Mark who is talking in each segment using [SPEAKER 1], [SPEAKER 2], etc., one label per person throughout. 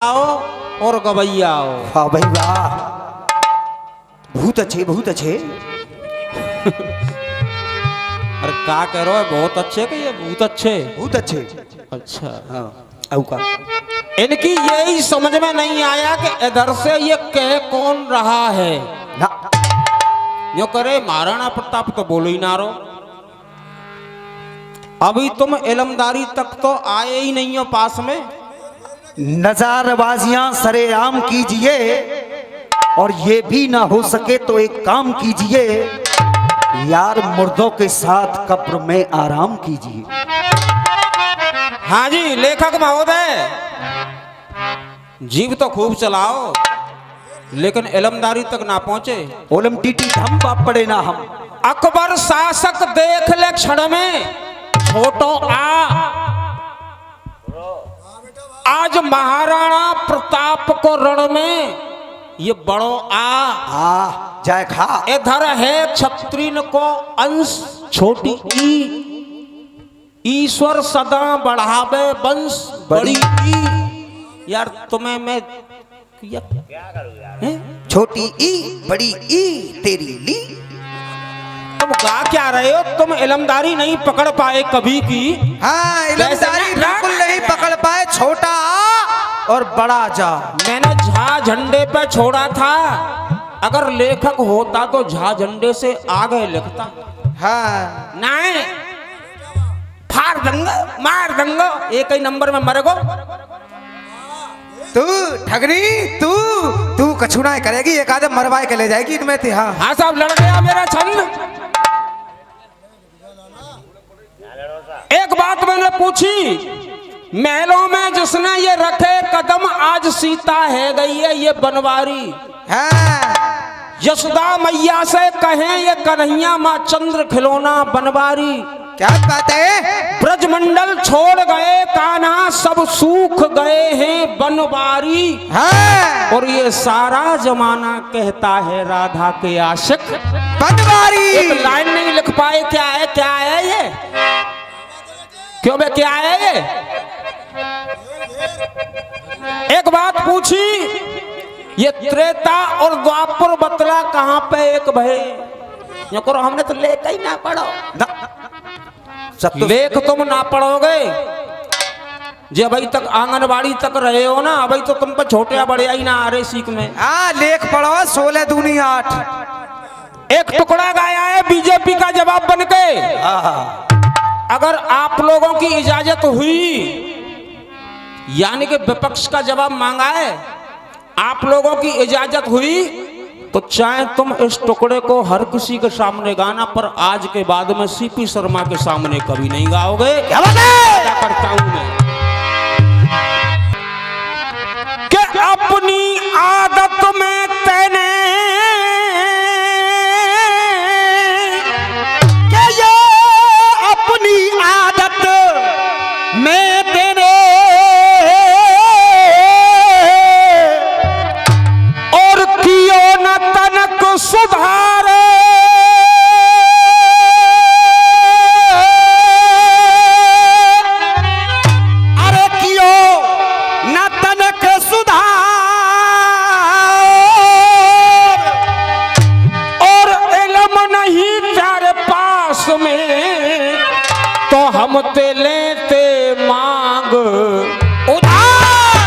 [SPEAKER 1] आओ और गवैया आओ।
[SPEAKER 2] वाह भाई वाह, बहुत अच्छे बहुत अच्छे।
[SPEAKER 1] अरे क्या कह रहे हो, बहुत अच्छे कि ये बहुत अच्छे?
[SPEAKER 2] बहुत अच्छे।
[SPEAKER 1] अच्छा
[SPEAKER 2] हाँ आऊ का
[SPEAKER 1] इनकी यही समझ में नहीं आया कि इधर से ये कह कौन रहा है
[SPEAKER 2] ना।
[SPEAKER 1] यो करे महाराणा प्रताप तो बोलो ही ना रो। अभी तुम इलमदारी तक तो आए ही नहीं हो पास में।
[SPEAKER 2] नजारबाजियां सरेआम कीजिए और ये भी ना हो सके तो एक काम कीजिए यार, मुर्दों के साथ कब्र में आराम कीजिए।
[SPEAKER 1] हाँ जी लेखक महोदय, जीव तो खूब चलाओ लेकिन इलमदारी तक ना पहुंचे।
[SPEAKER 2] ओलम टीटी हम बाप पड़े ना हम।
[SPEAKER 1] अकबर शासक देख ले क्षण में छोटो आज महाराणा प्रताप को रण में ये बड़ो
[SPEAKER 2] आ जाए खा।
[SPEAKER 1] इधर है क्षत्रिय को अंश छोटी ईश्वर सदा बढ़ावे वंश बड़ी ई। यार तुम्हें मैं क्या करूं यार?
[SPEAKER 2] छोटी ई बड़ी ई तेरी ली।
[SPEAKER 1] तुम गा क्या रहे हो? तुम इलमदारी नहीं पकड़ पाए कभी की।
[SPEAKER 2] हाँ इलमदारी बिल्कुल नहीं पकड़ पाए। छोटा आ और बड़ा जा।
[SPEAKER 1] मैंने झा झंडे पे छोड़ा था, अगर लेखक होता तो झा झंडे से आगे लिखता।
[SPEAKER 2] हाँ
[SPEAKER 1] नहीं फाड़ दंगा मार दंगा एक ही नंबर में मरेगो।
[SPEAKER 2] तू ठगनी तू कछुना करेगी, एक आदम मरवाए के ले जाएगी इनमें थी। हाँ
[SPEAKER 1] हाँ साहब लड़ गया मेरा छंद। एक बात मैंने पूछी, महलों में जिसने ये रखे कदम आज सीता है गई है ये बनवारी।
[SPEAKER 2] हाँ
[SPEAKER 1] यशोदा मैया से कहें ये कन्हैया माँ चंद्र खिलौना बनवारी।
[SPEAKER 2] क्या बात है?
[SPEAKER 1] ब्रजमंडल छोड़ गए कान्हा सब सूख गए हैं बनवारी।
[SPEAKER 2] हाँ
[SPEAKER 1] और ये सारा जमाना कहता है राधा के आशिक
[SPEAKER 2] बनवारी।
[SPEAKER 1] एक लाइन नहीं लिख पाए। क्या है ये? क्यों बे क्या है ये? एक बात पूछी, ये त्रेता और द्वापर बतला कहां पे एक भय? ये करो हमने तो लेख ही ना पढ़ो ना। लेख तुम ना पढ़ोगे जे अभी तक आंगनबाड़ी तक रहे हो ना, अभी तो तुम पर छोटे बड़े ही ना आ रहे सीख में।
[SPEAKER 2] हाँ लेख पढ़ो 16 दूनी 8।
[SPEAKER 1] एक टुकड़ा गाया है बीजेपी का जवाब बन के। अगर आप लोगों की इजाजत हुई, यानी कि विपक्ष का जवाब मांगा है, आप लोगों की इजाजत हुई तो चाहे तुम इस टुकड़े को हर किसी के सामने गाना, पर आज के बाद में सीपी शर्मा के सामने कभी नहीं गाओगे। क्या करता हूं मैं कि अपनी आदत में तेने
[SPEAKER 2] आदत में तेरे
[SPEAKER 1] और कियो न तनक सुधारे।
[SPEAKER 2] अरे कियो न तनक सुधार
[SPEAKER 1] और इल्म नहीं तेरे पास में तो हम ते लेते मांग उधार।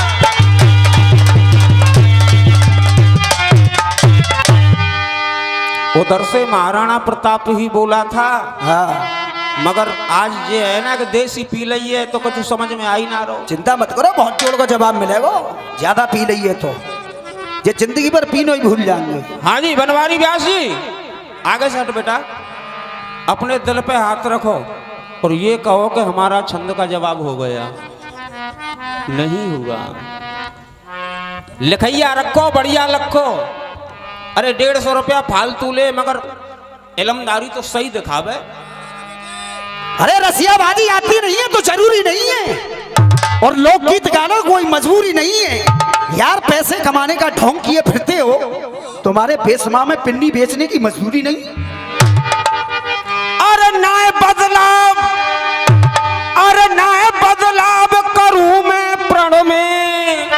[SPEAKER 1] उधर से महाराणा प्रताप ही बोला था।
[SPEAKER 2] हाँ
[SPEAKER 1] मगर आज ये है ना कि देसी पी लई है तो कुछ समझ में आई ना रहो।
[SPEAKER 2] चिंता मत करो, बहुत जोड़ का जवाब मिलेगा। ज्यादा पी लई है तो ये जिंदगी भर पीनो ही भूल जाएंगे।
[SPEAKER 1] हाँ जी बनवारी व्यास जी आगे से हट बेटा, अपने दिल पे हाथ रखो और ये कहो कि हमारा छंद का जवाब हो गया। नहीं हुआ। लिखैया रखो बढ़िया रखो। अरे 150 रुपया फालतू ले मगर इलमदारी तो सही दिखावे।
[SPEAKER 2] अरे रसियाबाजी आती नहीं है तो जरूरी नहीं है, और लोकगीत गाना कोई मजबूरी नहीं है यार। पैसे कमाने का ढोंग किए फिरते हो, तुम्हारे बेसमा में पिन्नी बेचने की मजबूरी नहीं।
[SPEAKER 1] अरे नाय बदलाव, अरे नाय बदलाव करूं मैं प्रण में।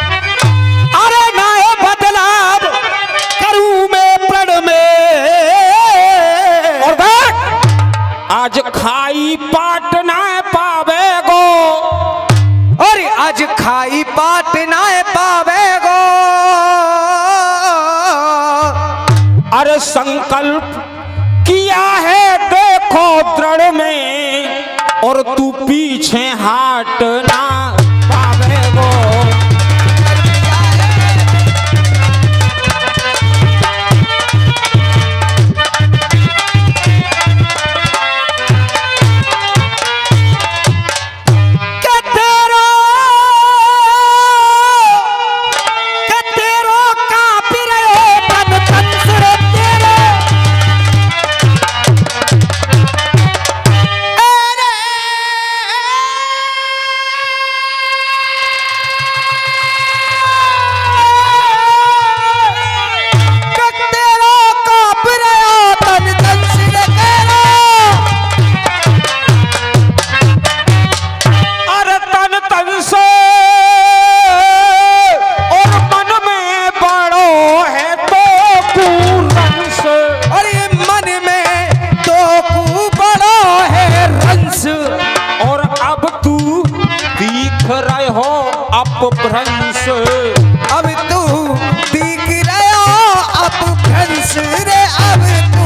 [SPEAKER 3] अब तू दिख रहो अब भ्रंश रे, अब तू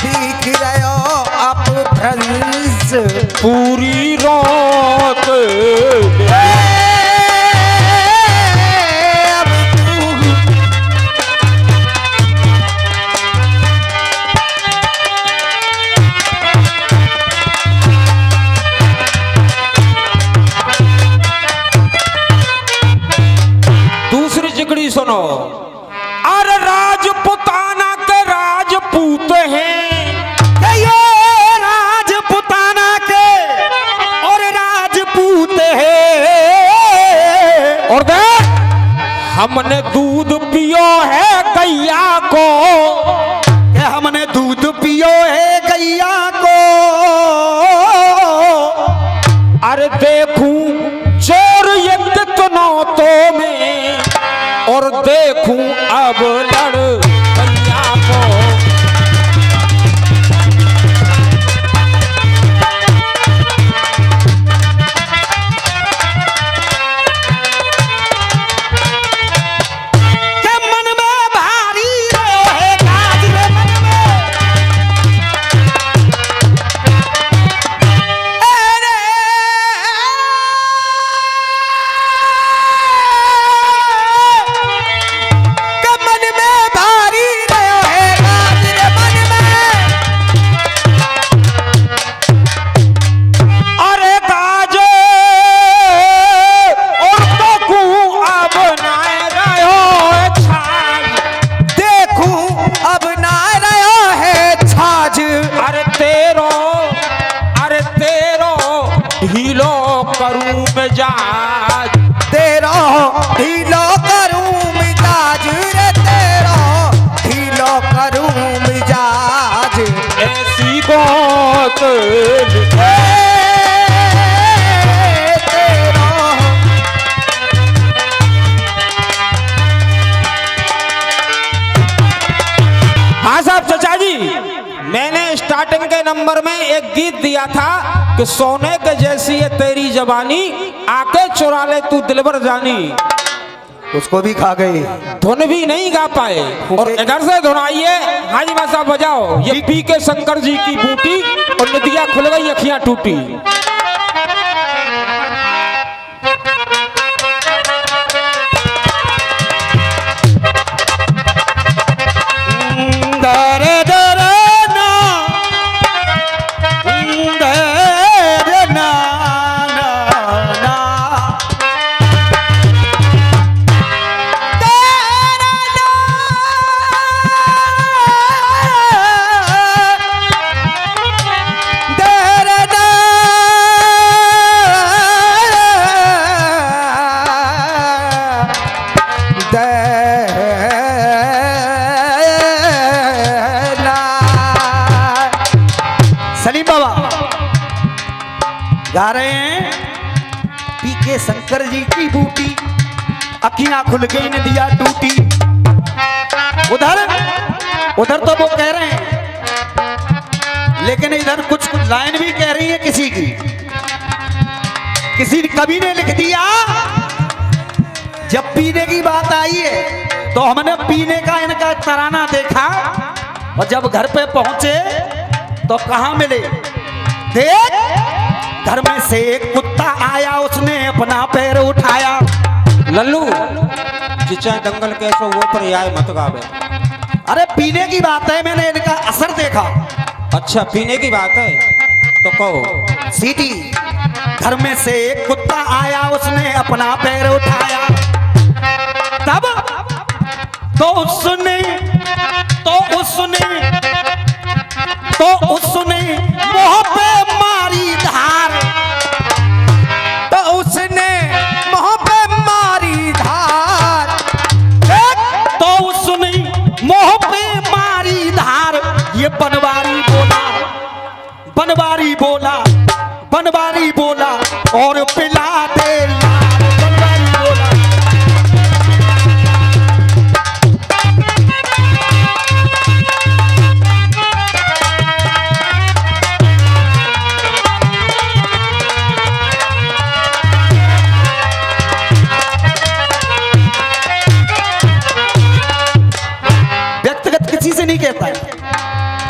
[SPEAKER 3] दिख रहो अब भ्रंश।
[SPEAKER 1] पूरी रात
[SPEAKER 3] अब तू
[SPEAKER 1] दूसरी जिगड़ी सुनो। अरे राजपुताना के राजपूत हैं,
[SPEAKER 2] ये राजपुताना के और राजपूत है।
[SPEAKER 1] और देख हमने दूध पियो है गैया को,
[SPEAKER 2] कि हमने दूध पियो है गैया को।
[SPEAKER 1] अरे देखूं चोर ये कितनों तो में, और देखूं अब लड़ गैया को।
[SPEAKER 2] के मन में भारी रहे काज रे मन में।
[SPEAKER 3] अरे के मन में भारी रहो है काज रे मन में।
[SPEAKER 1] अरे काजे और देखूं अब नाय रहो छाज।
[SPEAKER 3] देखूं अब ना रहो है छाज।
[SPEAKER 1] अरे तेरो ढीलो करूं मिजाज।
[SPEAKER 3] तेरा ढीलो करूं मिजाज रे, तेरा ढीलो करूं मिजाज।
[SPEAKER 1] ऐसी बात
[SPEAKER 3] ए, तेरा
[SPEAKER 1] हाँ साहब चाचा जी, मैंने स्टार्टिंग के नंबर में एक गीत दिया था कि सोने के जैसी है तेरी जवानी, आके चुरा ले तू दिलबर जानी।
[SPEAKER 2] उसको भी खा गए।
[SPEAKER 1] धुन भी नहीं गा पाए, और इधर से धुनाइए हाजी मां साहब बजाओ ये पी के शंकर जी की बूटी, और नदियां खुल गई अखियां टूटी।
[SPEAKER 2] दरे दरे ना दरे ना ना ना। सलीम बाबा गा रहे हैं पी के शंकर जी की बूटी, अखियां खुल गई नदियां टूटी। उधर उधर तो वो कह रहे हैं, लेकिन इधर कुछ कुछ लाइन भी कह रही है किसी की। किसी कवि ने लिख दिया, जब पीने की बात आई है तो हमने पीने का इनका तराना देखा, और जब घर पे पहुंचे तो कहां मिले। देख घर में से एक कुत्ता आया, उसने अपना पैर उठाया।
[SPEAKER 1] लल्लू जिचा दंगल कैसो वो पर आए मत गावे।
[SPEAKER 2] अरे पीने की बात है, मैंने इनका असर देखा।
[SPEAKER 1] अच्छा पीने की बात है तो कहो।
[SPEAKER 2] सीटी घर में से एक कुत्ता आया, उसने अपना पैर उठाया। तब तो उसने मुंह पे मारी धार।
[SPEAKER 3] तो उसने मुंह पे मारी धार।
[SPEAKER 2] तो उसने मुंह पे मारी धार। ये बनवारी बोला और पिला दे लाल। बनवारी बोला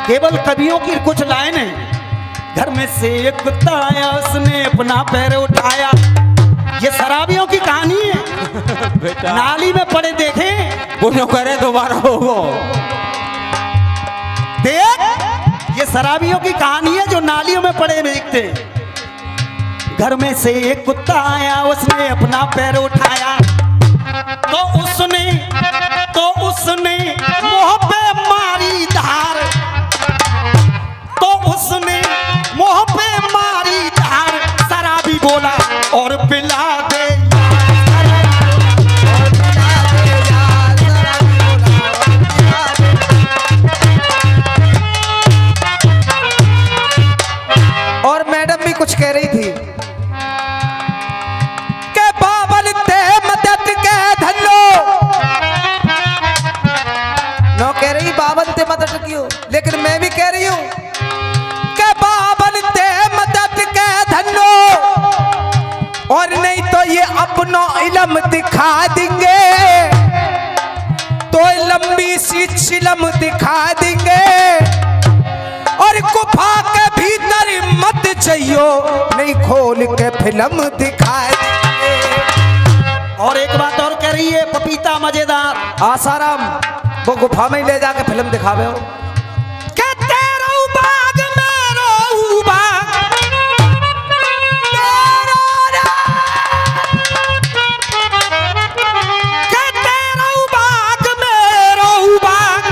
[SPEAKER 2] केवल कवियों की कुछ लाइनें। घर में से एक कुत्ता आया, उसने अपना पैर उठाया। ये शराबियों की कहानी है।
[SPEAKER 1] बेटा
[SPEAKER 2] नाली में पड़े देखे,
[SPEAKER 1] वो जो करे दोबारा हो।
[SPEAKER 2] देख ये शराबियों की कहानी है जो नालियों में पड़े देखते। घर में से एक कुत्ता आया, उसने अपना पैर उठाया, तो उसने मुंह पे मारी धार, तो उसने मुंह पे मारी धार। शराबी बोला और पिला दे
[SPEAKER 3] और मैडम भी कुछ कह रही थी के बाबल ते मदद के धन्नो नो कह रही बाबल ते मदद क्यों, लेकिन मैं भी कह रही हूं के बाबल ते मदद के धन्नो, और नहीं तो ये अपनो इल्म दिखा देंगे, तो लंबी सी चिलम दिखा देंगे, और गुफा के भीतर मत जाइयो, नहीं खोल के फिल्म दिखा देंगे।
[SPEAKER 2] और एक बात और कह रही है पपीता मजेदार।
[SPEAKER 3] आसाराम वो गुफा में ही ले जाके फिल्म दिखावे हो के तेरा बाग मेरो बाग तेरा रे, के तेरा बाग मेरो बाग,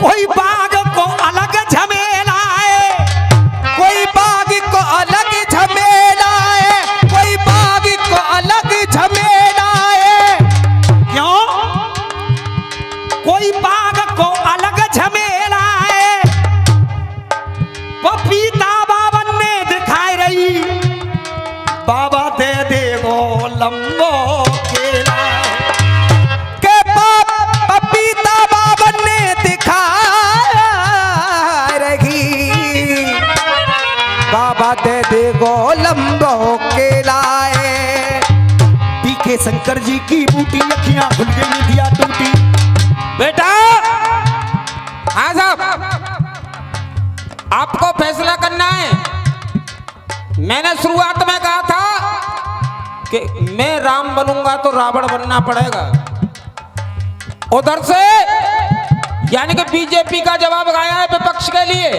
[SPEAKER 3] कोई बाग को अलग झमेला है, कोई बाग को अलग झमेला है, कोई बाग को अलग झमेला है।
[SPEAKER 2] क्यों? कोई बाग को अलग झमेला है। पपीता बाबन ने दिखाई रही, बाबा दे दे वो लंबो केला।
[SPEAKER 3] के पपीता बाबन ने दिखा रही, बाबा दे दे गो लंबो के लाए।
[SPEAKER 2] पीके शंकर जी की बूटी, अखियां खुल गई, दिया टूटी।
[SPEAKER 1] बेटा हाँ साहब, आपको फैसला करना है। मैंने शुरुआत में कहा था कि मैं राम बनूंगा तो रावण बनना पड़ेगा। उधर से यानी कि बीजेपी का जवाब गाया है विपक्ष के लिए।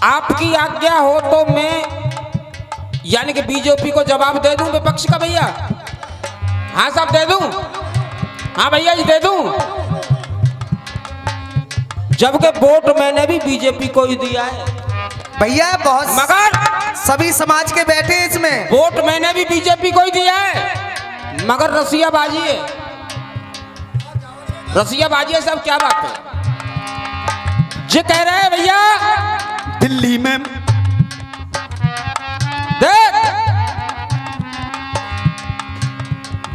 [SPEAKER 1] आपकी आज्ञा हो तो मैं यानी कि बीजेपी को जवाब दे दूं विपक्ष का। भैया हाँ साहब दे दूं, हाँ भैया जी दे दूं, जबकि वोट मैंने भी बीजेपी को ही दिया है।
[SPEAKER 3] भैया बहुत
[SPEAKER 1] मगर
[SPEAKER 3] सभी समाज के बैठे हैं इसमें।
[SPEAKER 1] वोट मैंने भी बीजेपी को ही दिया है, मगर रसियाबाजी है, रसियाबाजी है। सब क्या बात है जी कह रहे हैं भैया।
[SPEAKER 2] दिल्ली में
[SPEAKER 1] देख,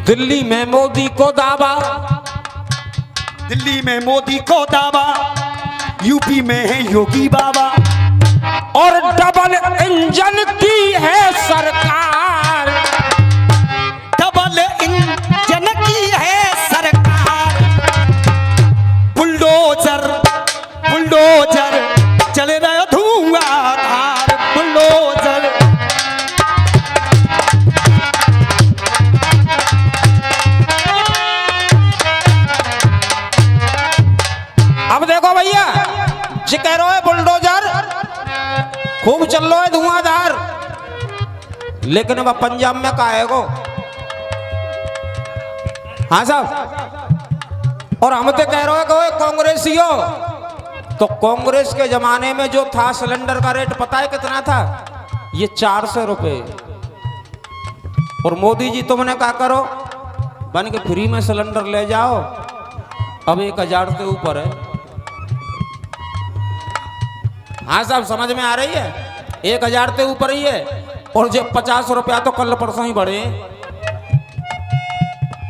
[SPEAKER 1] दिल्ली में मोदी को दावा,
[SPEAKER 2] दिल्ली में मोदी को दावा, यूपी में है योगी बाबा,
[SPEAKER 1] और डबल इंजन की है सरकार,
[SPEAKER 2] डबल इंजन की है सरकार। बुलडोजर बुलडोजर चले रहे धुआंधार, बुलडोजर।
[SPEAKER 1] अब देखो भैया जी कह रहे हो बुलडोजर खूब चल रहा है धुआंधार, लेकिन वह पंजाब में का है गो। हाँ साहब, और हम तो कह रहे हो कांग्रेसी हो, तो कांग्रेस के जमाने में जो था सिलेंडर का रेट पता है कितना था? ये 400 रुपए। और मोदी जी तुमने क्या करो, बन के फ्री में सिलेंडर ले जाओ, अब 1000 से ऊपर है। हाँ साहब समझ में आ रही है, 1000 से ऊपर ही है, और जो 50 रुपया तो कल परसों ही बढ़े।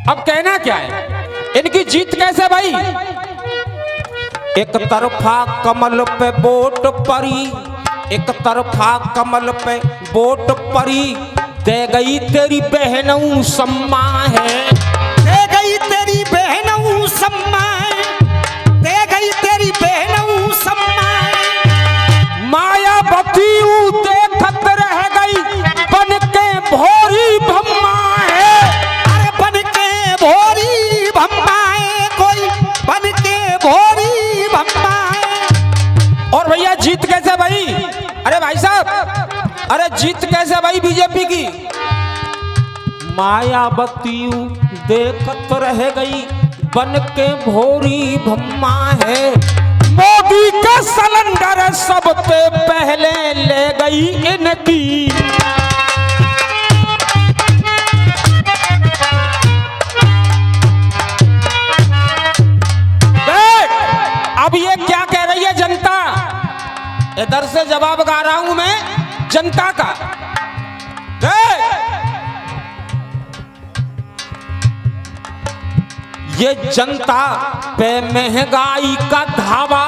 [SPEAKER 1] अब कहना क्या है, इनकी जीत कैसे भाई? एक तरफा कमल पे वोट परी, एक तरफा कमल पे वोट परी, दे गई तेरी बहनों सम्मा है,
[SPEAKER 2] दे गई तेरी बहनों सम्मा है।
[SPEAKER 1] अरे जीत कैसे भाई बीजेपी की? मायावती देखत रह गई बन के भोरी भम्मा है, मोदी का सिलेंडर सबसे पहले ले गई इनकी। अब ये क्या कह रही है जनता? इधर से जवाब गा रहा हूं मैं जनता का। ये जनता पे महंगाई का धावा,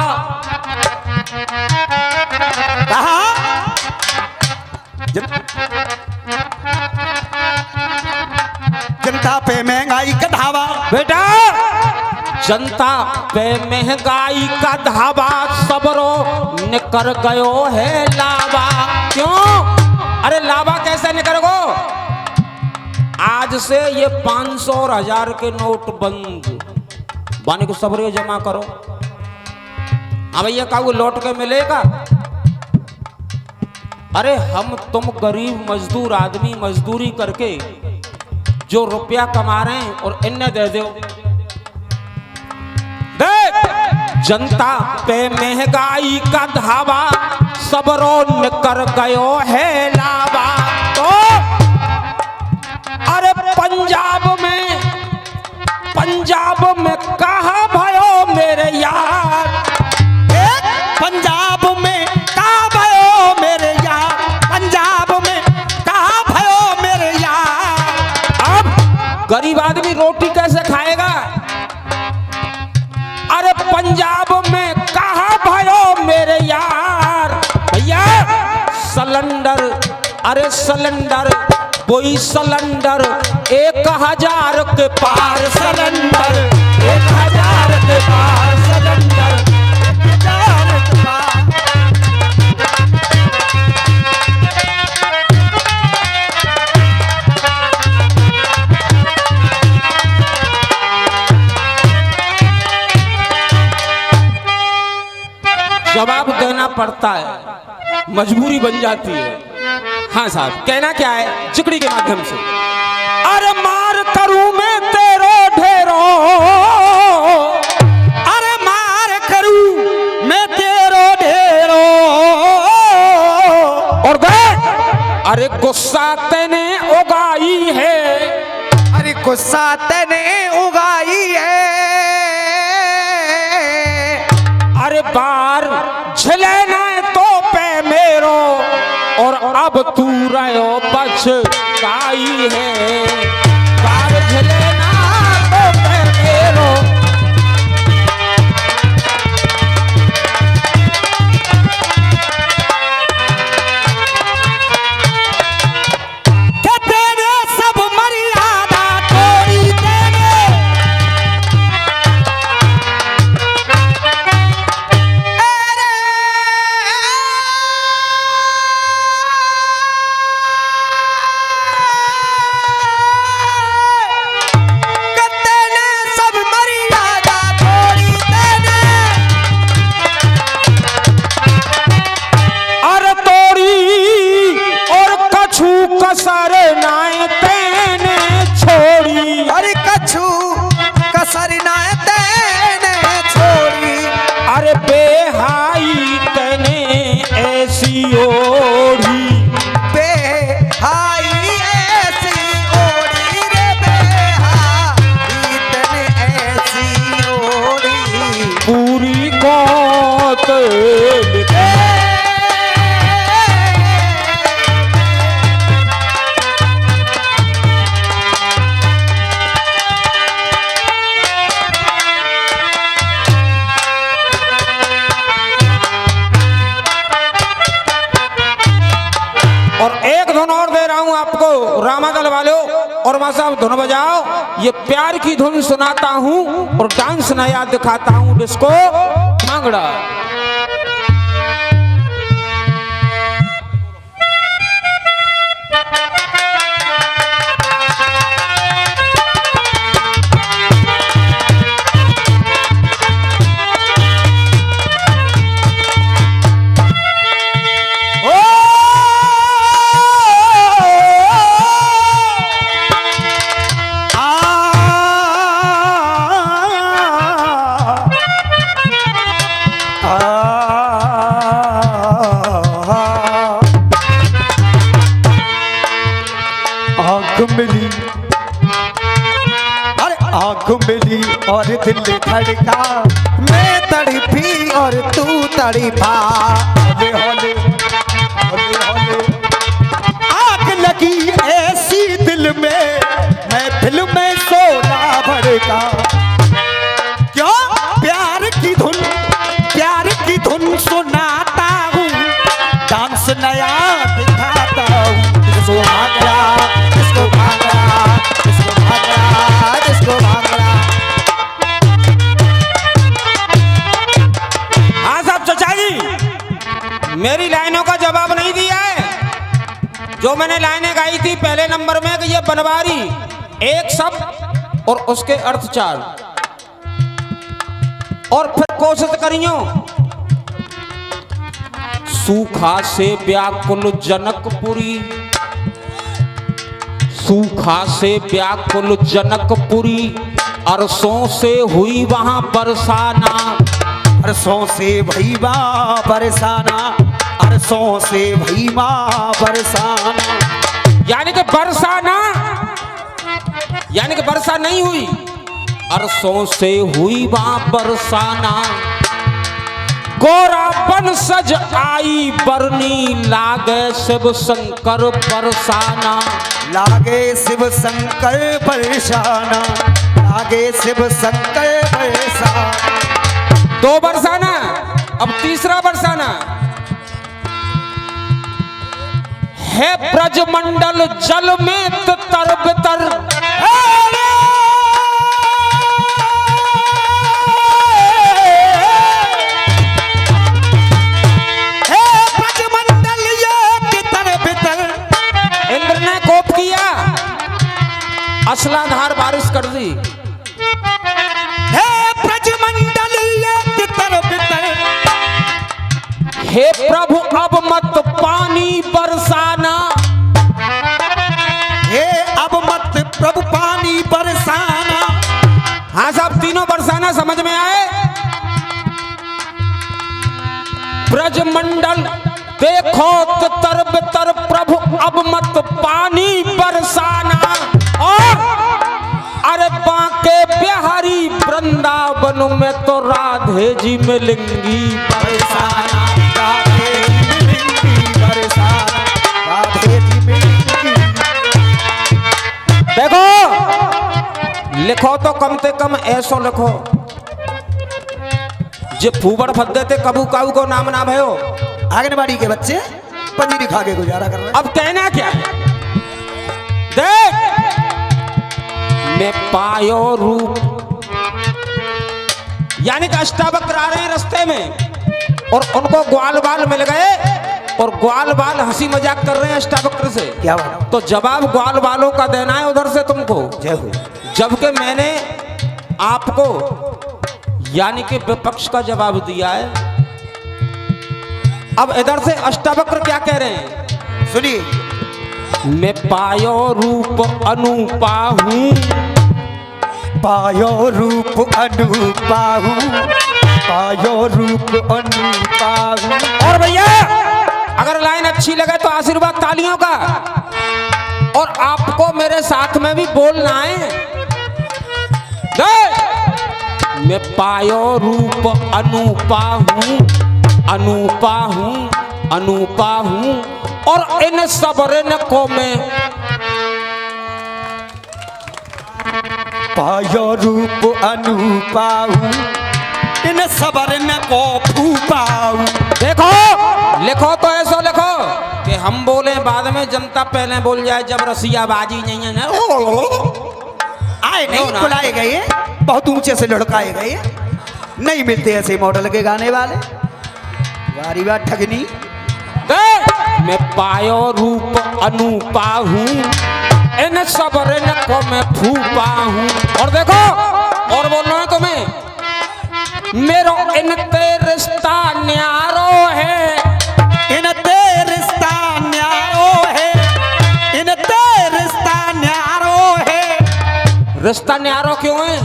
[SPEAKER 2] कहा जनता पे महंगाई का धावा।
[SPEAKER 1] बेटा जनता पे महंगाई का धावा, सबरो निकर गयो है लावा। क्यों? अरे लावा कैसे निकर गो? आज से ये 500 और 1000 के नोट बंद बाने को सबरे जमा करो। हाँ भैया का वो लौट के मिलेगा? अरे हम तुम गरीब मजदूर आदमी मजदूरी करके जो रुपया कमा रहे हैं और इन्हें दे दो। देख जनता पे महंगाई का धावा, सबरो निकर गयो है लावा। तो अरे पंजाब में कहा भयो मेरे यार,
[SPEAKER 2] पंजाब में कहा भयो मेरे यार, पंजाब में कहा भयो मेरे यार।
[SPEAKER 1] अब गरीब आदमी रोटी कैसे खाएगा? अरे पंजाब में कहा भयो मेरे यार। भैया सिलेंडर, अरे सिलेंडर कोई सिलेंडर 1000 के पार, सिलेंडर 1000 के पार, सिलेंडर 1000 के पार। जवाब देना पड़ता है, मजबूरी बन जाती है। हाँ साहब, कहना क्या है चिकड़ी के माध्यम से? अरे मार करूं मैं तेरो ढेरो,
[SPEAKER 2] अरे मार करूं मैं तेरो ढेरो,
[SPEAKER 1] और देख अरे गुस्सा तेने उगाई है,
[SPEAKER 3] अरे गुस्सा तेने उगाई है।
[SPEAKER 1] अरे बार झलेना तो पे मेरो, और अब तू रहो पछताई है। बार झलेना तो पे मेरो,
[SPEAKER 2] के तेरे सब मर्यादा तोड़ी देने,
[SPEAKER 1] कसर नाय तेने छोड़ी,
[SPEAKER 3] अरे कछु कसर ना तेने छोड़ी।
[SPEAKER 1] अरे बेहाई तेने ऐसी ओढ़ी,
[SPEAKER 3] बेहाई ऐसी ओढ़ी रे, बेहाई तेने ऐसी ओढ़ी।
[SPEAKER 1] पूरी कौत और एक धुन और दे रहा हूं आपको रामादल वालों, और मां साहब धुन बजाओ। ये प्यार की धुन सुनाता हूं और डांस नया दिखाता हूं, डिस्को भांगड़ा।
[SPEAKER 2] आंख मिली, अरे आंख मिली और दिल धड़का,
[SPEAKER 3] मैं तड़पी और तू तड़पा,
[SPEAKER 2] हौले हौले हौले हौले आग लगी ऐसी दिल में, महफिल में सोना भड़का। क्यों प्यार की धुन सुनाता हूँ, डांस नया दिखाता हूँ। किसको भांगड़ा, किसको भांगड़ा, किसको भांगड़ा, किसको भांगड़ा।
[SPEAKER 1] हाँ साहब चचा जी, मेरी लाइनों का जवाब नहीं दिया है। जो मैंने लाइनें गाई थी पहले नंबर में कि ये बनवारी एक शब्द और उसके अर्थ 4, और फिर कोशिश करियो। सूखा से व्याकुल जनकपुरी, सूखा से व्याकुल जनकपुरी, अरसों से हुई वहां बरसाना,
[SPEAKER 2] अरसों से भई माँ बरसाना, अरसों से भई माँ बरसाना।
[SPEAKER 1] यानी कि बरसाना, यानी कि वर्षा नहीं हुई, अरसों से हुई वहां बरसाना। गोरा बन सज आई बरनी, लागे शिव शंकर बरसाना,
[SPEAKER 2] लागे शिव शंकर बरसाना, लागे शिव शंकर बरसाना।
[SPEAKER 1] 2 बरसाना, अब तीसरा बरसाना है। ब्रजमंडल जल में तर बितर,
[SPEAKER 2] ब्रजमंडल ये बितर बितर।
[SPEAKER 1] इंद्र ने कोप किया, असलाधार बारिश कर दी।
[SPEAKER 2] हे ब्रजमंडल ये बितर बितर,
[SPEAKER 1] हे प्रभु अब मत पानी बरसाना,
[SPEAKER 2] हे अब मत प्रभु पानी बरसाना।
[SPEAKER 1] हाँ साहब तीनों बरसाना समझ में आए। ब्रजमंडल देखो तर बितर, प्रभु अब मत पानी बरसाना, और अरे बांके बिहारी वृंदावन में तो राधे जी मिलेंगी बरसाना।
[SPEAKER 2] राधे जी मिलेंगी बरसाना, राधे जी मिलेंगी।
[SPEAKER 1] देखो लिखो तो कम से कम ऐसो लिखो जे फूबड़ फद्दे थे कबू काऊ को नाम ना भयो।
[SPEAKER 2] आंगनबाड़ी के बच्चे पनीर खा के गुजारा कर रहे हैं।
[SPEAKER 1] अब कहना क्या है, देख मैं पायो रूप, यानी कि अष्टावक्र आ रहे हैं रास्ते में और उनको ग्वाल बाल मिल गए और ग्वाल बाल हंसी मजाक कर रहे हैं अष्टावक्र से।
[SPEAKER 2] क्या बात?
[SPEAKER 1] तो जवाब ग्वाल बालों का देना है उधर से तुमको।
[SPEAKER 2] जय हो।
[SPEAKER 1] जबकि मैंने आपको यानी कि विपक्ष का जवाब दिया है। अब इधर से अष्टावक्र क्या कह रहे हैं
[SPEAKER 2] सुनिए,
[SPEAKER 1] मैं पायो रूप अनुपा हूँ,
[SPEAKER 2] पायो रूप अनुपा हूँ, पायो रूप अनुपा हूँ।
[SPEAKER 1] और भैया अगर लाइन अच्छी लगे तो आशीर्वाद तालियों का, और आपको मेरे साथ में भी बोलना है। मैं पायो रूप अनुपा हूँ, अनुपा हूँ, अनुपा हूँ, और इन सबरन को मैं
[SPEAKER 2] पायो रूप अनुपा हूँ, इन सबरन को फूपा हूँ।
[SPEAKER 1] देखो लिखो तो ऐसा लिखो कि हम बोले बाद में जनता पहले बोल जाए, जब रसियाबाजी नहीं है ना।
[SPEAKER 2] आए नहीं बुलाए गए, बहुत ऊंचे से लड़काए गए, नहीं मिलते ऐसे मॉडल के गाने वाले। वारी बात ठगनी।
[SPEAKER 1] मैं पायो रूप अनुपा हूँ, इन सबरन को मैं फूपा हूँ। और देखो और बोल रहा हूँ तुम्हें, मेरो इन ते रिश्ता न्यारो है,
[SPEAKER 2] इन ते रिश्ता न्यारो है, इन ते रिश्ता न्यारो है।
[SPEAKER 1] रिश्ता न्यारो क्यों है?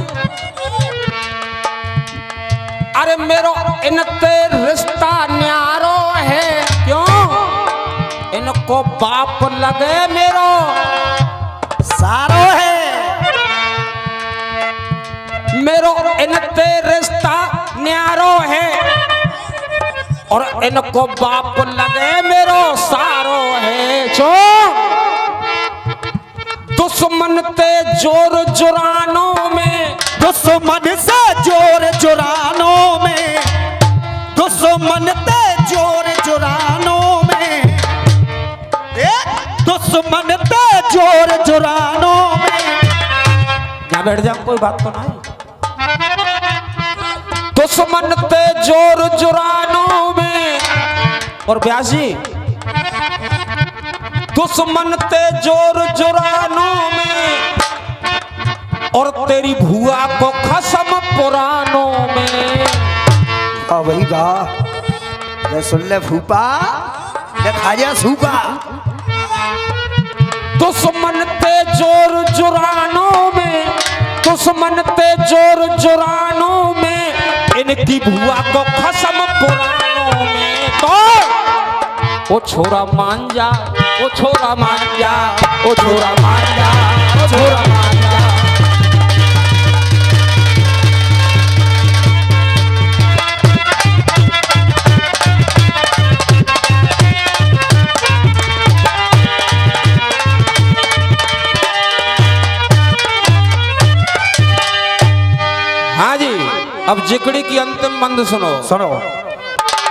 [SPEAKER 1] अरे मेरो इन ते रिश्ता न्यारो है, क्यों? इनको बाप लगे मेरो, और इनको बाप लगे मेरो सारो है चो दुश्मन ते जोर जुरानों में,
[SPEAKER 2] दुश्मन से जोर जुरानों में, दुश्मन ते जोर जुरानों में, दुश्मन ते जोर जुरानों में।
[SPEAKER 1] यहाँ बैठ जाओ, कोई बात तो नहीं। दुश्मन ते जोर जुरानों में, और ब्यास जी दुश्मन ते जोर जुरानों में, और तेरी भुआ को खसम पुरानों में।
[SPEAKER 2] वही वाह, ले सुन ले फूफा, ले खाजा सूपा।
[SPEAKER 1] दुश्मन ते जोर जुरानों में, दुश्मन ते जोर जुरानों में, इनकी भुआ को खसम पुरानों में। तो ओ छोरा मान जा, ओ छोरा मान जा, ओ छोरा मान जा, ओ छोरा मान जा। हाँ जी, अब जिकड़ी की अंतिम बंद सुनो।
[SPEAKER 2] सुनो।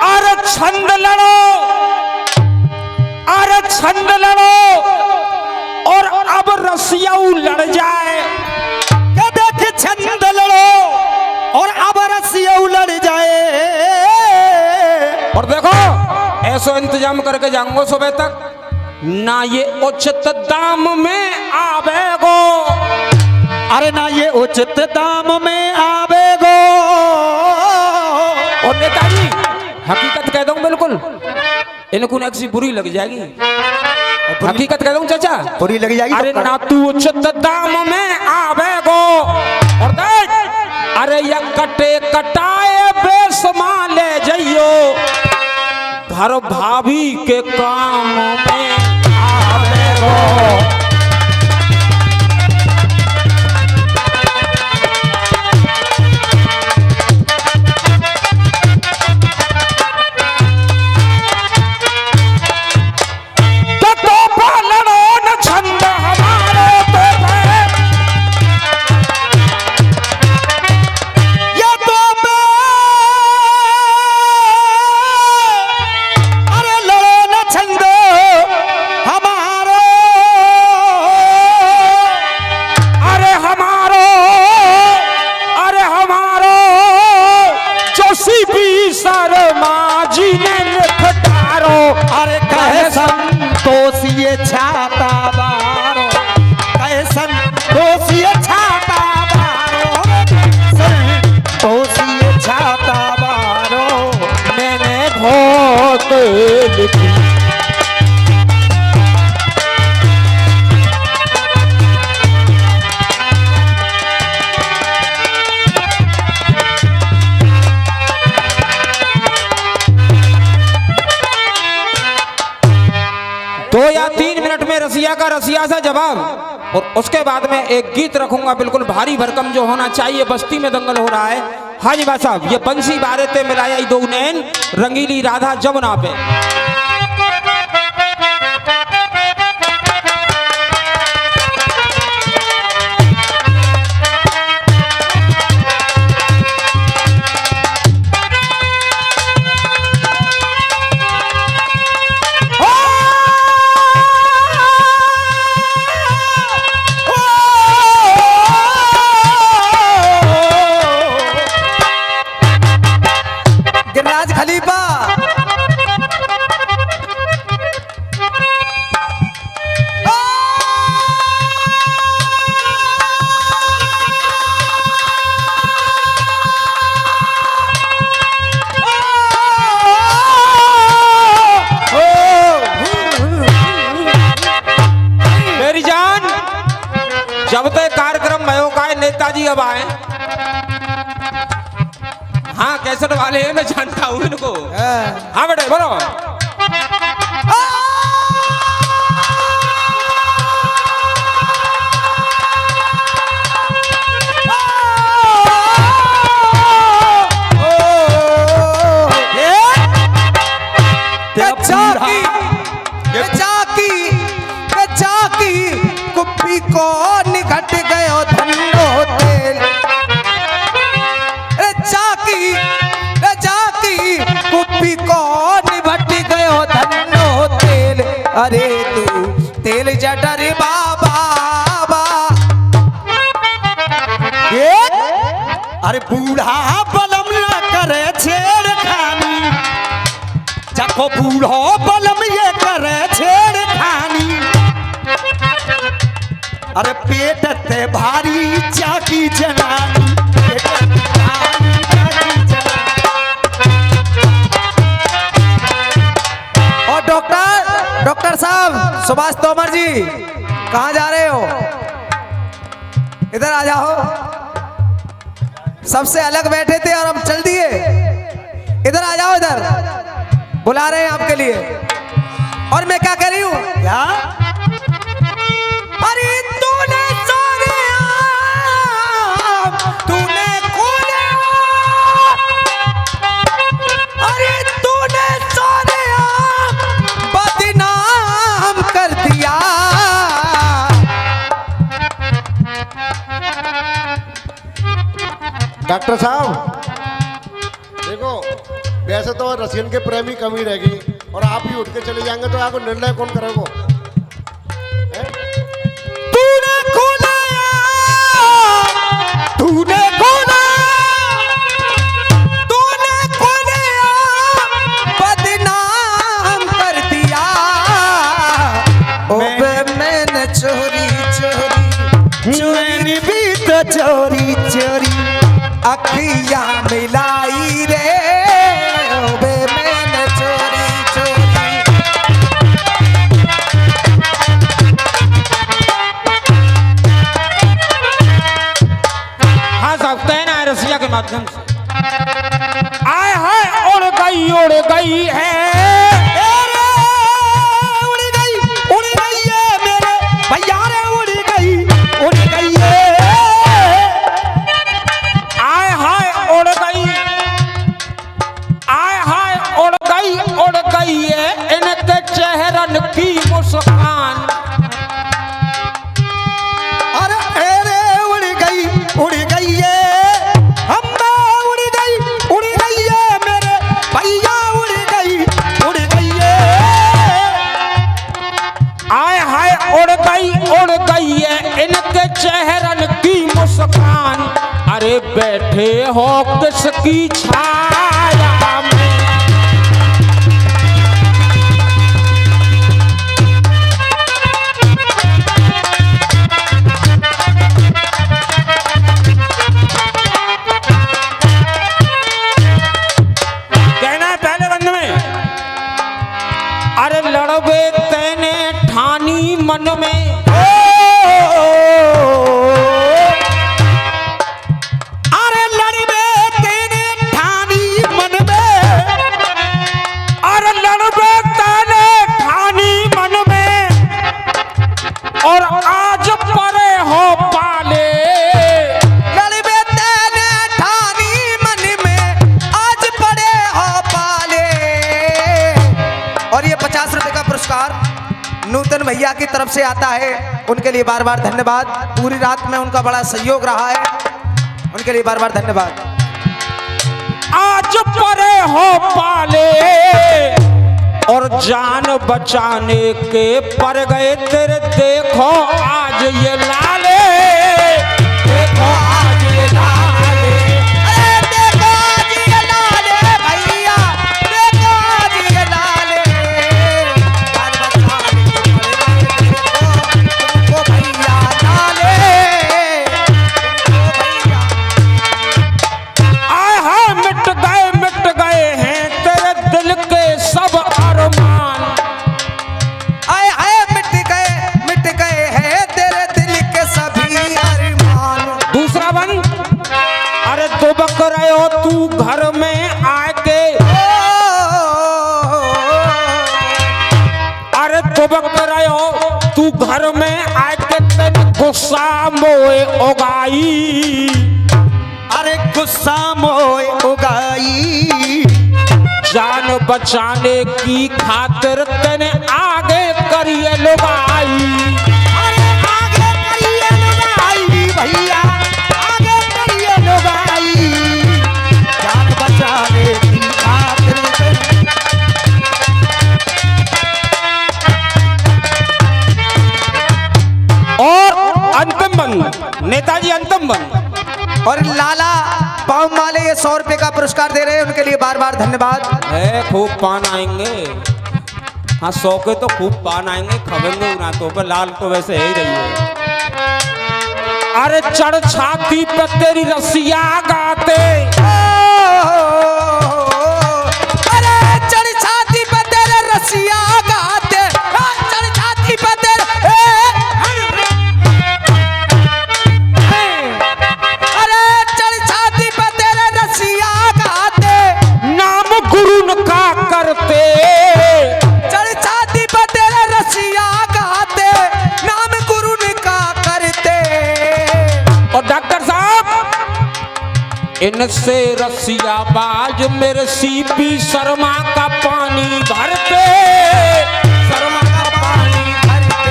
[SPEAKER 1] अरे छंद लड़ो, अरे छंद लड़ो, और अब रसियाऊ लड़ जाए।
[SPEAKER 2] क्या देख छंद लड़ो और अब रसियाऊ लड़ जाए।
[SPEAKER 1] और देखो ऐसा इंतजाम करके जाऊंगा सुबह तक, ना ये उचित दाम में आवेगो,
[SPEAKER 2] अरे ना ये उचित दाम में आवेगो।
[SPEAKER 1] और नेताजी हकीकत कह दूं बिल्कुल, इनको ना किसी बुरी लग जाएगी। हकीकत कह दूं चाचा,
[SPEAKER 2] बुरी लग जाएगी।
[SPEAKER 1] अरे ना तू उचित दाम में आवेगो, और देख अरे ये कटे कटाए बेसमा ले जाइयो, घर भाभी के काम में आवेगो।
[SPEAKER 2] संतोषिए छाता बारो, कैसन दोषिए छाता बारो, संतोषिए छाता बारो।
[SPEAKER 1] मैंने बहुत लिखी। दो या 3 मिनट में रसिया का रसिया सा जवाब, और उसके बाद में एक गीत रखूंगा बिल्कुल भारी भरकम जो होना चाहिए। बस्ती में दंगल हो रहा है। हाजी भाई साहब, ये बंसी बारे ते मिलाया दो नैन, रंगीली राधा जमुना पे।
[SPEAKER 3] गिरिराज खलीफा
[SPEAKER 1] मेरी जान, जब तक कार्यक्रम भयो का है, नेताजी अब आए। हाँ कैसेट वाले हैं, मैं जानता हूँ इनको। हाँ बेटे बोलो।
[SPEAKER 3] निघट गयो धन्नो तेल। जाकी कुप्पी को निभट गयो धन्नो तेल। अरे तू तेल जडर बाबा।
[SPEAKER 2] अरे बूढ़ा बलम न करे छेड़खानी, जाको बूढ़ो बलम ये करे छेड़खानी। अरे पेट ते भारी चाकी जनानी, पेट ते भारी चाकी जनानी।
[SPEAKER 3] और डॉक्टर साहब सुभाष तोमर जी कहाँ जा रहे हो? इधर आ जाओ। सबसे अलग बैठे थे और हम चल दिए। इधर आ जाओ, इधर बुला रहे हैं आपके लिए। और मैं क्या कह रही हूँ?
[SPEAKER 2] क्या?
[SPEAKER 3] अरे तूने सारे आम, तूने खोले आम। अरे तूने सारे आम बदनाम कर दिया।
[SPEAKER 4] डॉक्टर साहब देखो, वैसे तो रसियन के प्रेमी कमी रहेगी और आप ही उठ के चले जाएंगे तो आपको निर्णय कौन करेगा?
[SPEAKER 2] तूने खोला, तूने खोला,
[SPEAKER 3] तूने खोले आम बदनाम कर दिया। ओ मैंने चोरी चोरी
[SPEAKER 2] मैंने भी तो चोरी चोरी
[SPEAKER 3] अखियां मिलाई रे। बे मैंने चोरी चोरी।
[SPEAKER 1] हाँ साहब, तय ना रसिया के माध्यम से आए हाय उड़ गई है।
[SPEAKER 2] उड़ गई है मेरे भैया रे, उड़ गई है।
[SPEAKER 1] आए हाय उड़ गई है इनके चेहरन की मुस्कान।
[SPEAKER 2] अरे उड़ गई है अम्मा, उड़ गई है मेरे भैया, उड़ गई है।
[SPEAKER 1] आए हाय उड़ गई है इनके चेहरन की मुस्कान। अरे बैठे हो किसकी छाया में? कहना है पहले बंद में, अरे लड़बे तेने ठानी मन में।
[SPEAKER 2] अरे लड़बे तेने ठानी मन में,
[SPEAKER 1] अरे लड़बे तेने ठानी मन में और आज परे हो पाले।
[SPEAKER 3] लड़बे तेने ठानी मन में आज पड़े हो पाले। और ये 50 रुपए का पुरस्कार नूतन भैया की तरफ से आता है। उनके लिए बार बार धन्यवाद। पूरी रात में उनका बड़ा सहयोग रहा है, उनके लिए बार बार धन्यवाद।
[SPEAKER 1] आज परे हो पाले और जान बचाने के पर गए तेरे। देखो आज ये लाले, देखो आज ये लाले।
[SPEAKER 3] अरे देखो आज ये लाले भैया, देखो आज ये लाले। जान बचाने के पड़ गए देखो तुमको भैया लाले, तुमको भैया।
[SPEAKER 1] आए हाय मिट गए हैं तेरे दिल के सब अरमान।
[SPEAKER 3] आए आए मिट गए हैं तेरे दिल के सभी अरमान।
[SPEAKER 1] दूसरा बन, अरे दुबक रहे हो तू घर में आके। अरे दुबक रहे हो तू घर में आके, तेरे गुस्सा मोए उगाई।
[SPEAKER 2] अरे गुस्सा मोए उगाई।
[SPEAKER 1] जान बचाने की खातिर तेने आगे करिए लुगाई।
[SPEAKER 2] अरे आगे करिए
[SPEAKER 1] नेताजी अंतम बन।
[SPEAKER 3] और लाला पाव माले ये 100 रुपए का पुरस्कार दे रहे हैं, उनके लिए बार बार धन्यवाद।
[SPEAKER 1] खूब पान आएंगे। हाँ 100 के तो खूब पान आएंगे, खबेंगे उनातों पे। लाल तो वैसे ही रही है। अरे चढ़ छाती पे तेरी रसिया गाते,
[SPEAKER 3] अरे चढ़ छाती पे तेरे रसिया गाते, चढ़ छाती पे तेरे, अरे चढ़ छाती पे तेरे रसिया गाते,
[SPEAKER 1] नाम गुरु का करते।
[SPEAKER 3] चढ़ छाती पे तेरे रसिया गाते, नाम गुरु का करते।
[SPEAKER 1] और डॉक्टर साहब इनसे रसिया बाज मेरे सीपी शर्मा का पानी भरते, शर्मा का पानी भरते।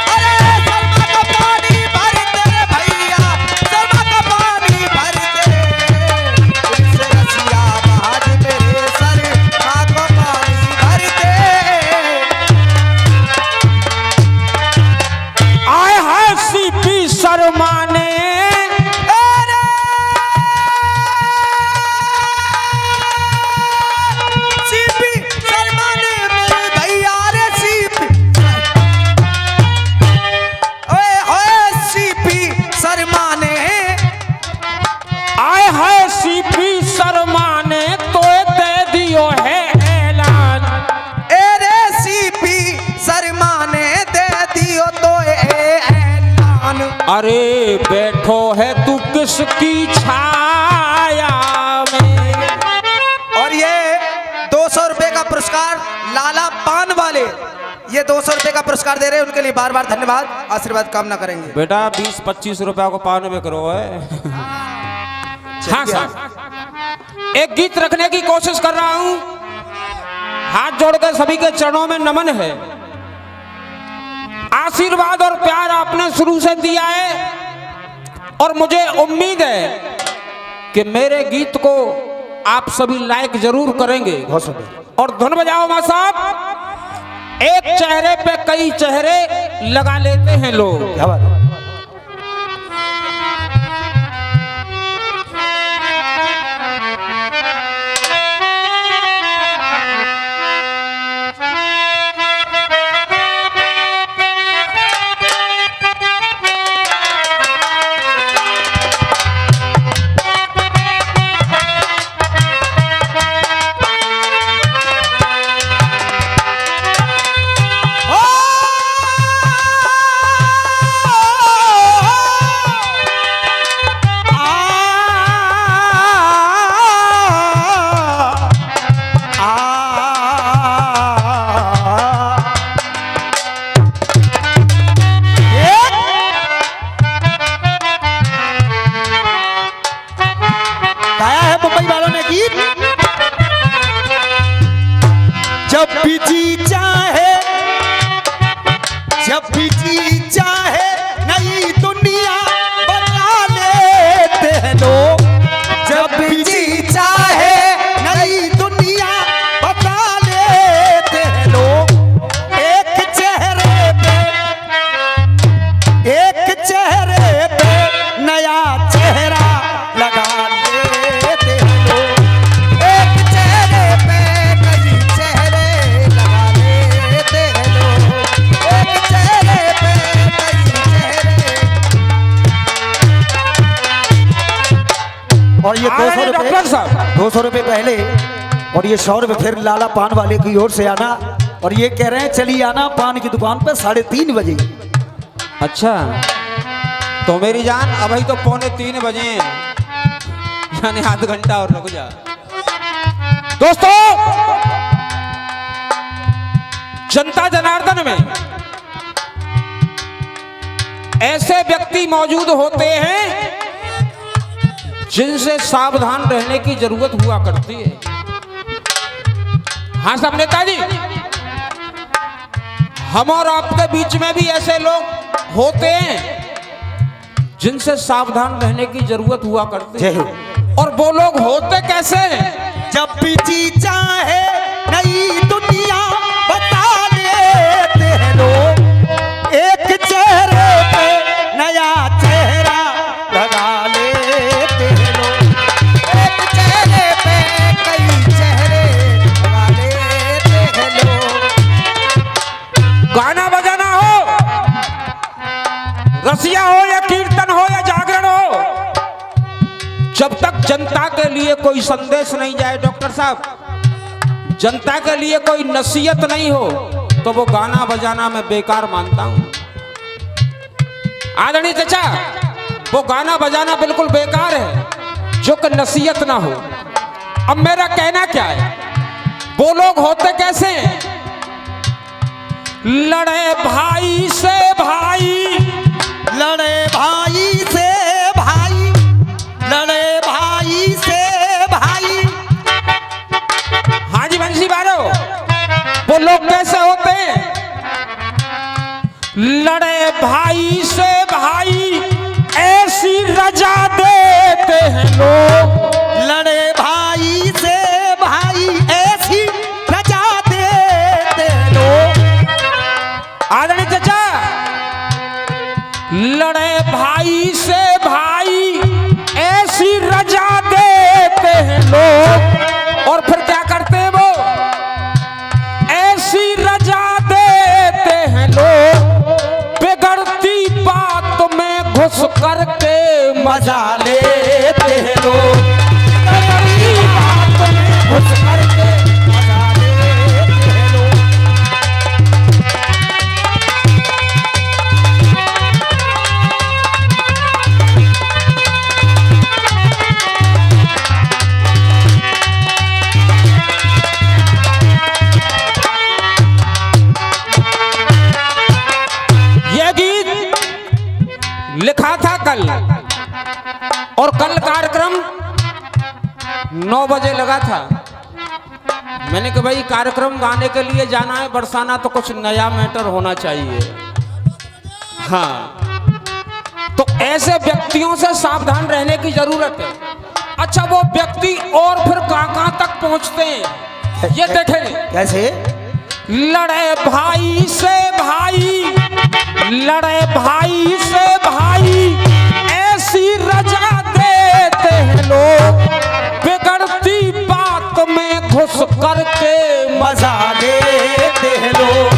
[SPEAKER 3] अरे शर्मा का पानी भरते रे भैया, शर्मा का पानी भरते। इनसे रसिया बाज मेरे शर्मा का पानी भरते।
[SPEAKER 1] आए हाय सीपी शर्मा ने
[SPEAKER 3] सीपी शर्मा ने मेरे भैया रे सीपी, ओए होए सीपी शर्मा ने,
[SPEAKER 1] आए हाय सीपी शर्मा ने तो दे दियो है ऐलान।
[SPEAKER 3] ए रे सीपी शर्मा ने दे दियो तो ऐलान।
[SPEAKER 1] अरे बैठो है तू किसकी छाया में।
[SPEAKER 3] और ये 200 रुपए का पुरस्कार लाला पान वाले, ये 200 रुपए का पुरस्कार दे रहे हैं, उनके लिए बार बार धन्यवाद, आशीर्वाद कामना करेंगे।
[SPEAKER 1] बेटा 20-25 रुपया को पान में करो है। हाँ साहब एक गीत रखने की कोशिश कर रहा हूं। हाथ जोड़कर सभी के चरणों में नमन है। आशीर्वाद और प्यार आपने शुरू से दिया है और मुझे उम्मीद है कि मेरे गीत को आप सभी लाइक जरूर करेंगे।
[SPEAKER 2] बहुत सुंदर।
[SPEAKER 1] और धुन बजाओ मां साहब। एक चेहरे पे कई चेहरे लगा लेते हैं लोग।
[SPEAKER 2] क्या बात है? गाया है मुंबई वालों ने गीत। जब भी जी चाहे, जब भी जी चाहे नई दुनिया बना लेते हैं लोग। जब भी जी चाहे नई दुनिया बना लेते हैं लोग। एक चेहरे पे, एक चेहरे पे नया चेहरा लगा लेते हैं लोग।
[SPEAKER 3] एक चेहरे पे कई चेहरे लगा लेते हैं लोग, एक चेहरे पे कई चेहरे।
[SPEAKER 2] और ये 200
[SPEAKER 1] डॉक्टर
[SPEAKER 2] रुपए,
[SPEAKER 1] साहब
[SPEAKER 2] 200 रुपए पहले और ये 100 रुपए फिर लाला पान वाले की ओर से आना। और ये कह रहे हैं चलिए आना पान की दुकान पर 3:30 बजे।
[SPEAKER 1] अच्छा तो मेरी जान अभी तो 2:45 बजे हैं, यानी आध घंटा और रुक जा। दोस्तों जनता जनार्दन में ऐसे व्यक्ति मौजूद होते हैं जिनसे सावधान रहने की जरूरत हुआ करती है। हाँ साहब नेताजी, हम और आपके बीच में भी ऐसे लोग होते हैं जिनसे सावधान रहने की जरूरत हुआ करती है। और वो लोग होते कैसे हैं?
[SPEAKER 2] जब भी जी चाहे नई दुनिया बता लेते हैं लोग। एक चेहरे पे नया चेहरा भगा लेते हैं लोग।
[SPEAKER 3] एक चेहरे पे कई चेहरे लगा लेते हैं लोग।
[SPEAKER 1] गाना बजाना हो, रसिया हो या कीर्तन हो या जागरण हो, जब तक जनता के लिए कोई संदेश नहीं जाए डॉक्टर साहब, जनता के लिए कोई नसीहत नहीं हो, तो वो गाना बजाना मैं बेकार मानता हूं। आदरणीय चाचा, वो गाना बजाना बिल्कुल बेकार है जो कि नसीहत ना हो। अब मेरा कहना क्या है, वो लोग होते कैसे हैं, लड़े भाई से भाई,
[SPEAKER 2] लड़े भाई से भाई, लड़े भाई से भाई।
[SPEAKER 1] हाँ जी बंसी बारो, वो लोग कैसे होते हैं, लड़े भाई से भाई ऐसी रजा देते हैं लोग,
[SPEAKER 2] लड़े भाई से भाई ऐसी रजा देते हैं लोग।
[SPEAKER 1] आदरणीय चाचा, लड़े भाई से भाई ऐसी रजा देते हैं लोग, और फिर क्या करते हैं वो, ऐसी रजा देते हैं लोग, बिगड़ती बात में घुस करके मजा लेते हैं लोग, बिगड़ती बात में घुस करके मजा लेते हैं लोग। लिखा था कल, और कल कार्यक्रम 9 बजे लगा था। मैंने कहा भाई कार्यक्रम गाने के लिए जाना है, बरसाना तो कुछ नया मैटर होना चाहिए। हाँ, तो ऐसे व्यक्तियों से सावधान रहने की जरूरत है। अच्छा, वो व्यक्ति और फिर कहां तक पहुंचते हैं ये देखेंगे।
[SPEAKER 2] कैसे?
[SPEAKER 1] लड़े भाई से भाई, लड़े भाई से भाई ऐसी रजा देते हैं लोग, बिगड़ती बात में घुस करके मजा लेते हैं लोग,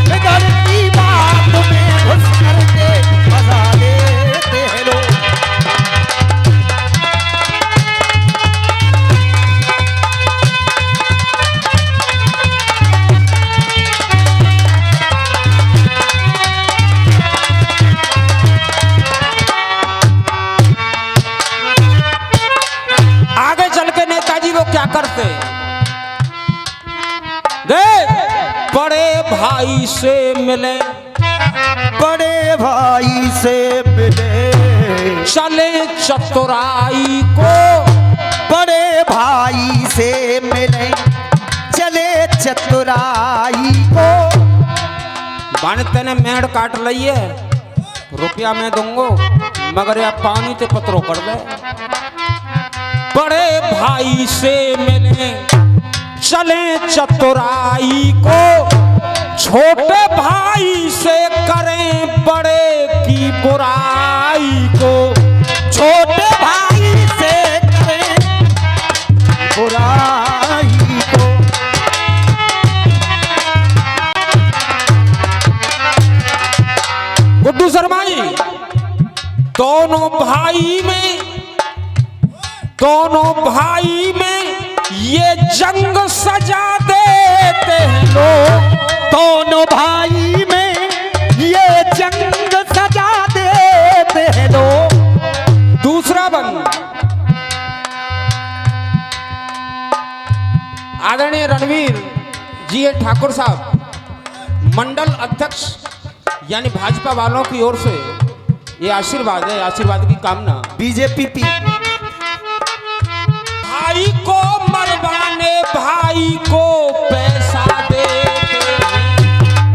[SPEAKER 2] बिगड़ती बात में घुस करके मजा लेते हैं लोग।
[SPEAKER 1] क्या करते, देख बड़े भाई से मिले,
[SPEAKER 2] बड़े भाई से मिले,
[SPEAKER 1] चले चतुराई को,
[SPEAKER 2] बड़े भाई से मिले, चले चतुराई को।
[SPEAKER 1] बनते ने मेड़ काट लिये, रुपया मैं दूंगो, मगर या पानी ते पत्रो कर दे। बड़े भाई से मिले, चले चतुराई को, छोटे भाई से करें बड़े की बुराई को,
[SPEAKER 2] छोटे भाई से करें बुराई को।
[SPEAKER 1] गुड्डू शर्मा जी, दोनों भाई में ये जंग सजा देते हैं लोग,
[SPEAKER 2] दोनों भाई में ये जंग सजा देते हैं लोग।
[SPEAKER 1] दूसरा बंद, आदरणीय रणवीर जी ठाकुर साहब, मंडल अध्यक्ष यानी भाजपा वालों की ओर से ये आशीर्वाद है, आशीर्वाद की कामना।
[SPEAKER 2] बीजेपी
[SPEAKER 1] भाई को मरवाने भाई को पैसा देते हैं,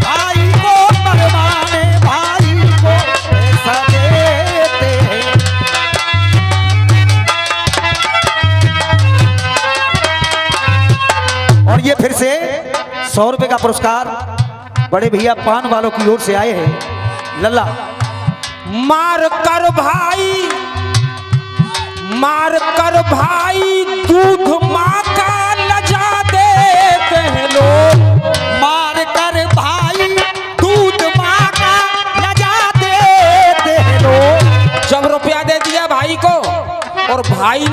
[SPEAKER 2] भाई को मरवाने भाई को पैसा देते हैं। और ये फिर से 100 रुपए का पुरस्कार बड़े भैया पान वालों की ओर से आए हैं। लल्ला
[SPEAKER 1] मार कर भाई और भाई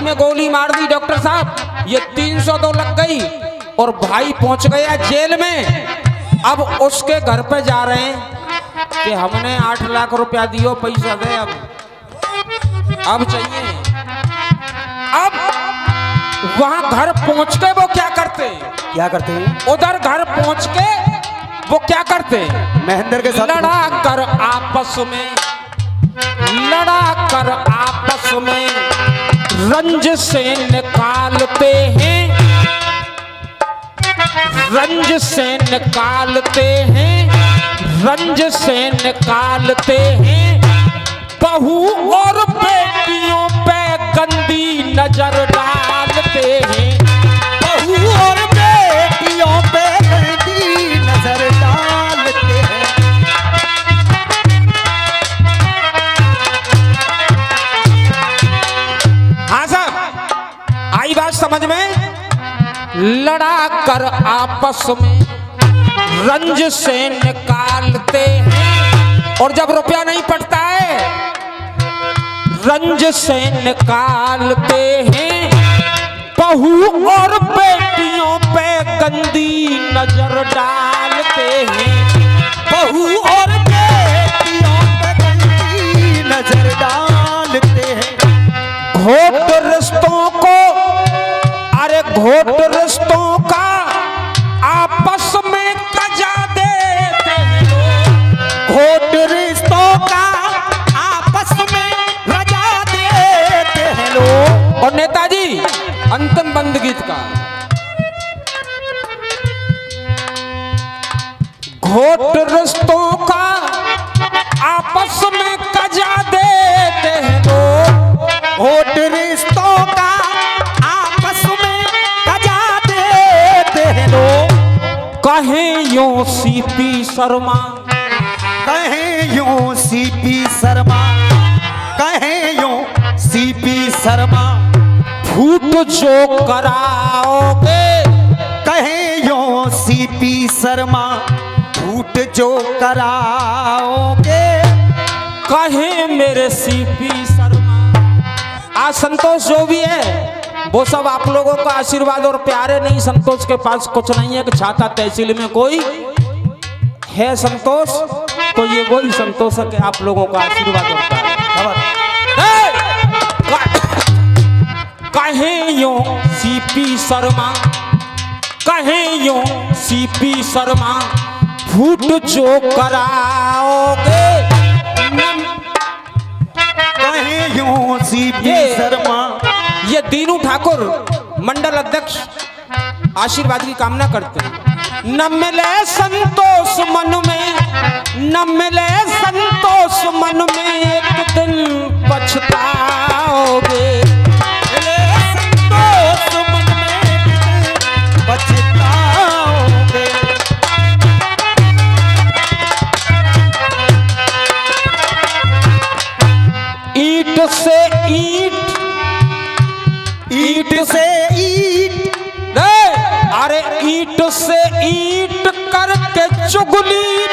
[SPEAKER 1] में गोली मार दी डॉक्टर साहब, ये 302 लग गई और भाई पहुंच गया जेल में। अब उसके घर पे जा रहे हैं कि हमने 8 लाख रुपया दियो, पैसा दे अब चाहिए। अब वहां घर पहुंच के वो क्या करते हैं? उधर घर पहुंच के वो क्या करते हैं?
[SPEAKER 2] महेंद्र के साथ
[SPEAKER 1] लड़ा कर आपस में रंज से निकालते हैं, रंज से निकालते हैं। बहू और बेटियों पे गंदी नजर डालते हैं,
[SPEAKER 2] बहू और बेटियों पे गंदी नजर डालते हैं।
[SPEAKER 1] हाँ साहब, आई बात समझ में? लड़ा कर आपस में रंज से निकालते हैं, और जब रुपया नहीं पड़ता है रंज से निकालते हैं। बहू और बेटियों पे गंदी नजर डालते हैं,
[SPEAKER 2] बहू और बेटियों पे गंदी नजर डालते हैं।
[SPEAKER 1] घोट रिश्तों को, अरे घोट रिश्तों का आपस में कजा देते हैं,
[SPEAKER 2] घोट रिश्तों का आपस में रजा देते हैं लोग।
[SPEAKER 1] और नेताजी अंतिम बंद गीत का, घोट रिश्तों का आपस में कजा देते हैं लोग,
[SPEAKER 2] घोट रिश्तों का आपस में कजा देते हैं लोग।
[SPEAKER 1] कहें यूं सीपी शर्मा,
[SPEAKER 2] कहें यूं सीपी शर्मा, कहें यूं सीपी शर्मा,
[SPEAKER 1] फूट जो कराओगे,
[SPEAKER 2] कहें यूं सीपी शर्मा, झूठ जो कराओगे।
[SPEAKER 1] कहे मेरे सीपी शर्मा। आज संतोष जो भी है वो सब आप लोगों का आशीर्वाद और प्यारे, नहीं संतोष के पास कुछ नहीं है कि छाता तहसील में कोई है संतोष, तो ये वही संतोष है कि आप लोगों का आशीर्वाद और प्यारे। कहे यूं सीपी शर्मा, कहे यूं सीपी शर्मा, फूट जो कराओगे।
[SPEAKER 2] कहें यूं सीपी शर्मा।
[SPEAKER 1] ये दीनू ठाकुर मंडल अध्यक्ष आशीर्वाद की कामना करते हैं। न मिले संतोष मन में, न मिले संतोष मन में, एक दिन पछताओगे।
[SPEAKER 2] मिले संतोष मन में पछताओगे।
[SPEAKER 1] ईट से ईट,
[SPEAKER 2] ईट से ईट,
[SPEAKER 1] अरे ईट से ईट करके चुगली